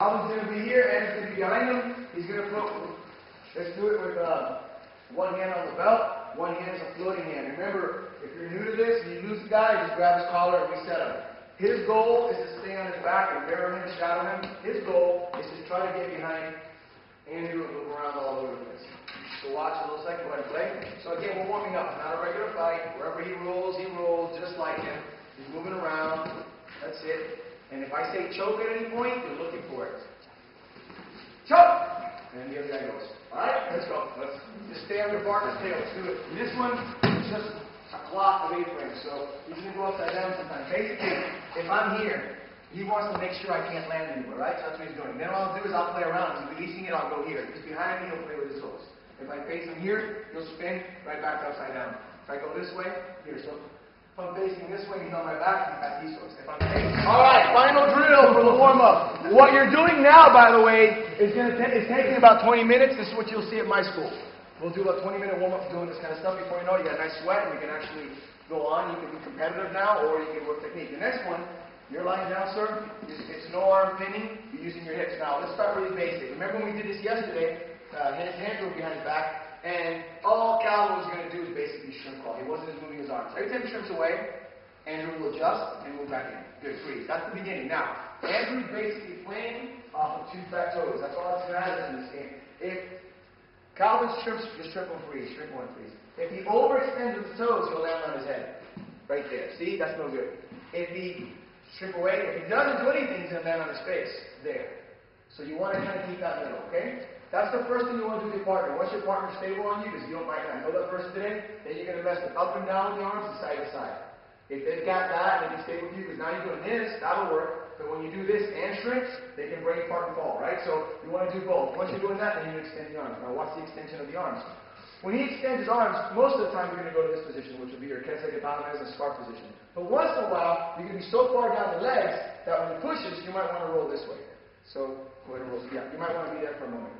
Alvin's going to be here, Andrew's going to be behind him. He's going to put, let's do it with one hand on the belt, one hand is a floating hand. Remember, if you're new to this and you lose the guy, just grab his collar and reset him. His goal is to stay on his back and mirror him, shadow him. His goal is to try to get behind Andrew and move around all over the place. So watch a little second, go ahead and play. So again, we're warming up. It's not a regular fight. Wherever he rolls just like him. He's moving around. That's it. And if I say choke at any point, you're looking for it. Choke! And the other guy goes. Alright, let's go. Let's just stay on your partner's tail. Let's do it. And this one is just a clock of A-frame. So he's going to go upside down sometimes. Basically, if I'm here, he wants to make sure I can't land anywhere, right? So that's what he's doing. Then all I'll do is I'll play around. He's releasing it, I'll go here. If he's behind me, he'll play with his hooks. If I face him here, he'll spin right back upside down. If I go this way, here. So if I'm facing this way, he's on my back, he's got these hooks. If I'm facing... Alright, final drill for the warm-up. What you're doing now, by the way, is taking about 20 minutes. This is what you'll see at my school. We'll do a 20-minute warm-up doing this kind of stuff. Before you know it, you got a nice sweat, and you can actually go on. You can be competitive now, or you can work technique. The next one, you're lying down, sir. It's no arm pinning. You're using your hips. Now, let's start really basic. Remember when we did this yesterday? Hands were behind his back. And all Cal was going to do is basically shrimp crawl. He wasn't moving his arms. Every time he shrimps away, Andrew will adjust and move back in. Good, freeze. That's the beginning. Now, Andrew's basically playing off of 2 fat toes. That's all that's matters in this game. If Calvin shrimps, just shrimp one, freeze. Shrimp one, freeze. If he overextends with the toes, he'll land on his head. Right there. See? That's no good. If he shrimp away, if he doesn't do anything, he's going to land on his face. There. So you want to kind of keep that middle, okay? That's the first thing you want to do with your partner. Once your partner's stable on you, because you don't might not know that person today, then you're going to mess with up and down with the arms and side to side. If they've got that and they can stay with you, because now you're doing this, that'll work. But when you do this and shrimps, they can break apart and fall, right? So you want to do both. Once you're doing that, then you extend the arms. Now watch the extension of the arms. When he extends his arms, most of the time you're going to go to this position, which will be your kesegetames and scarf position. But once in a while, you're going to be so far down the legs that when he pushes, you might want to roll this way. So go ahead and roll. Yeah, you might want to be there for a moment.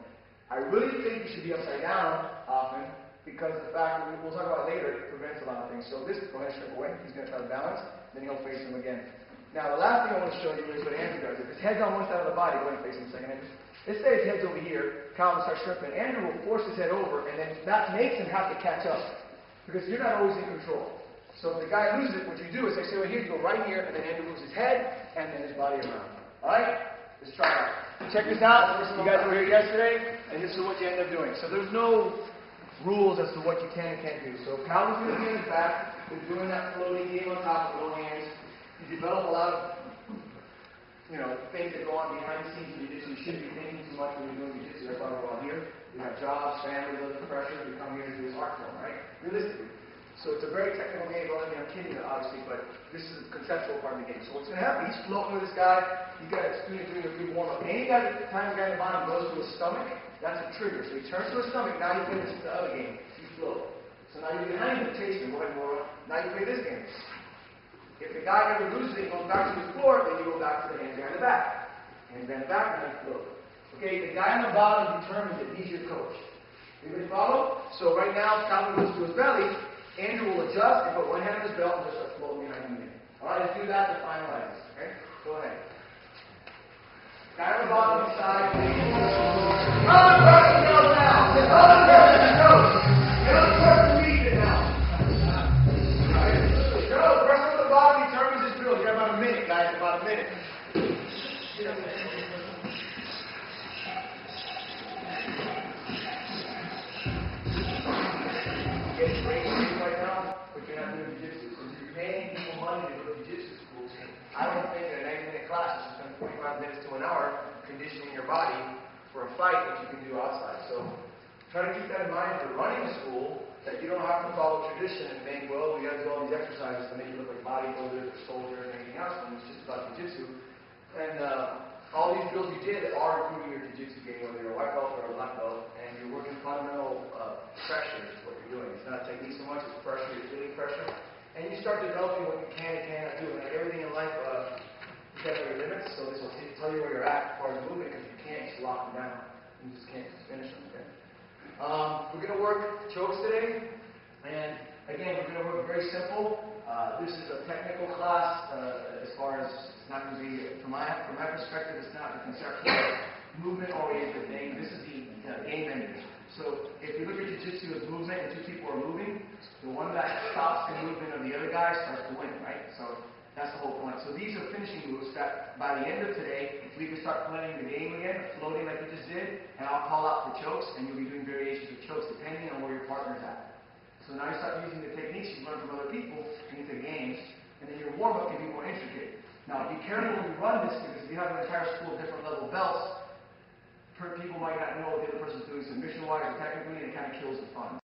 I really think you should be upside down often because the fact that we'll talk about it later, it prevents a lot of things. So this, go ahead and strip away. He's going to try to balance, then he'll face him again. Now the last thing I want to show you is what Andrew does. If his head's on one side of the body, go ahead and face him a second, Andrew. Let's say his head's over here, Calvin starts shrimping. Andrew will force his head over, and then that makes him have to catch up because you're not always in control. So if the guy loses it, what you do is they say, well, here you go right here, and then Andrew moves his head and then his body around. All right? Let's try it out. Check this out. You guys were here yesterday, and this is what you end up doing. So there's no rules as to what you can and can't do. So Calvin's going to be in his back. He's doing that floating game on top with no hands. You develop a lot of, things that go on behind the scenes in jiu-jitsu. You shouldn't be thinking too much when you're doing jiu-jitsu. That's why we're all here. We have jobs, families, other pressure. We come here to do this art form, right? Realistically. So it's a very technical game. Don't let me, I'm kidding you, obviously, but this is the conceptual part of the game. So what's going to happen? He's floating with this guy. You got a student doing a good warm-up. Any time the guy at the bottom goes to his stomach, that's a trigger. So he turns to his stomach. Now you play this the other game. You float. So now you're behind him, chasing him. Go ahead and roll up. Now you play this game. If the guy ever loses it, he goes back to his floor, then you go back to the hands behind the back. Hands behind the back, and then float. Okay, the guy on the bottom determines it. He's your coach. Everybody follow? So right now, Calvin goes to his belly. Andrew will adjust and put one hand on his belt and just start floating behind him again. Alright, let's do that to finalize this. Okay? Go ahead. Guy on the bottom of the side. Press the belt now. Press the coach. You don't press the lead it now. Alright? Go. Press on the bottom. He determines his drill. You got about a minute, guys. About a minute. Getting great right now, but you're not doing jiu-jitsu. So if you're paying people money to go to jiu-jitsu schools, I don't think that a 90-minute class is spend 45 minutes to an hour conditioning your body for a fight that you can do outside. So try to keep that in mind if you're running a school, that you don't have to follow tradition and think, well, we got to do all these exercises to make you look like bodybuilders or soldiers or anything else, when it's just about jiu-jitsu. And all these drills you did are improving your jiu-jitsu game, whether you're a white belt or a black belt, and you're working fundamental pressure is what you're doing. It's not technique so much, it's pressure, you're feeling pressure. And you start developing what you can and cannot do. Like everything in life, you got your limits, so this will tell you where you're at as far as movement, because you can't just lock them down. You just can't just finish them, okay? We're going to work chokes today, and again, we're going to work very simple. This is a technical class as far as it's not going to be, from my perspective, it's not the conceptual movement-oriented thing. This is the game ending. So if you look at Jiu-Jitsu as movement and two people are moving, the one that stops the movement of the other guy starts to win, right? So that's the whole point. So these are finishing moves that by the end of today, we can start playing the game again, floating like you just did, and I'll call out for chokes, and you'll be doing variations of chokes depending on where your partner's at. So now you start using the techniques you learn from other people into games, and then your warm-up can be more intricate. Now, be careful when you run this, because if you have an entire school of different level belts, people might not know what the other person's doing submission-wise or technically, and it kind of kills the fun.